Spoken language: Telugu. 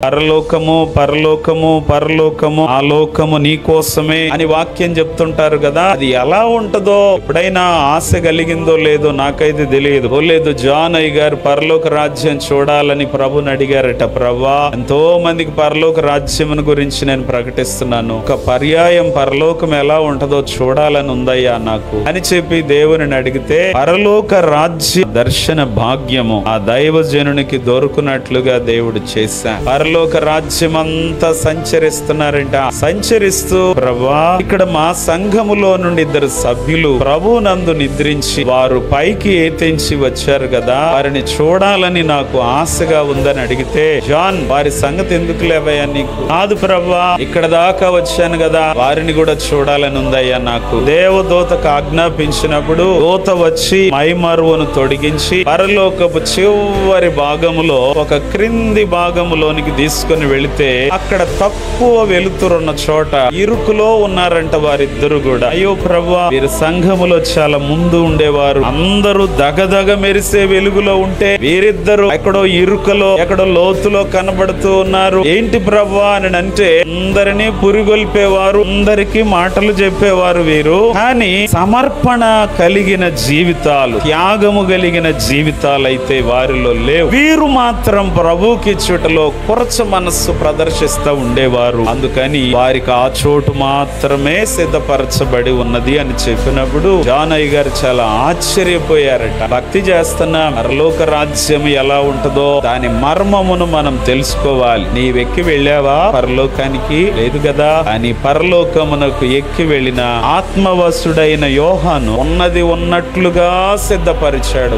పరలోకము పరలోకము పరలోకము, ఆ లోకము నీ కోసమే అని వాక్యం చెప్తుంటారు కదా. అది ఎలా ఉంటదో ఎప్పుడైనా ఆశ కలిగిందో లేదో నాకైతే తెలియదు. లేదు, జాన్ అయ్య గారు పరలోక రాజ్యం చూడాలని ప్రభుని అడిగారట. ప్రభా, ఎంతో మందికి పరలోక రాజ్యం గురించి నేను ప్రకటిస్తున్నాను, ఒక పర్యాయం పరలోకం ఎలా ఉంటదో చూడాలని ఉందయ్యా నాకు అని చెప్పి దేవుని అడిగితే, పరలోక రాజ్య దర్శన భాగ్యము ఆ దైవజనునికి దొరుకునట్లుగా దేవుడు చేశాడు. పరలోక రాజ్యం అంతా సంచరిస్తున్నారంట. సంచరిస్తూ, ప్రభా, ఇక్కడ మా సంఘములో నుండి 2 సభ్యులు ప్రభునందు నిద్రించి వారు పైకి ఏతించి వచ్చారు కదా, వారిని చూడాలని నాకు ఆశగా ఉందని అడిగితే, జాన్, వారి సంగతి ఎందుకు లేవయ్యా నీకు? కాదు ప్రభా, ఇక్కడ దాకా వచ్చాను కదా, వారిని కూడా చూడాలని ఉందయ్యా నాకు. దేవదూతకు ఆజ్ఞాపించినప్పుడు దూత వచ్చి మైమరువును తొడిగించి పరలోకపు చివరి భాగములో ఒక క్రింది భాగములోనికి తీసుకుని వెళితే, అక్కడ తక్కువ వెలుతురున్న చోట ఇరుకులో ఉన్నారంట వారిద్దరు కూడా. అయ్యో ప్రభువా, వీరు సంఘములో చాలా ముందు ఉండేవారు, అందరూ దగదగ మెరిసే వెలుగులో ఉంటే వీరిద్దరు ఎక్కడో ఇరుకలో ఎక్కడో లోతులో కనబడుతూ ఉన్నారు. ఏంటి ప్రభువా అని అంటే, అందరినీ పురిగొల్పేవారు, అందరికీ మాటలు చెప్పేవారు వీరు, కానీ సమర్పణ కలిగిన జీవితాలు, త్యాగము కలిగిన జీవితాలు అయితే వారిలో లేవు. వీరు మాత్రం ప్రభువుకి ఇచ్చుటలో కొరచ మనస్సు ప్రదర్శిస్తూ ఉండేవారు. అందుకని వారికి ఆ చోటు మాత్రమే సిద్ధపరచబడి ఉన్నది అని చెప్పినప్పుడు జాన్ అయ్య గారు చాలా ఆశ్చర్యపోయారట. భక్తి చేస్తున్న పరలోక రాజ్యం ఎలా ఉంటుందో దాని మర్మమును మనం తెలుసుకోవాలి. నీవెక్కి వెళ్ళావా పరలోకానికి? లేదు కదా. అని పరలోకమునకు ఎక్కి వెళ్ళిన ఆత్మవశుడైన యోహాను ఉన్నది ఉన్నట్లుగా సిద్ధపరిచాడు.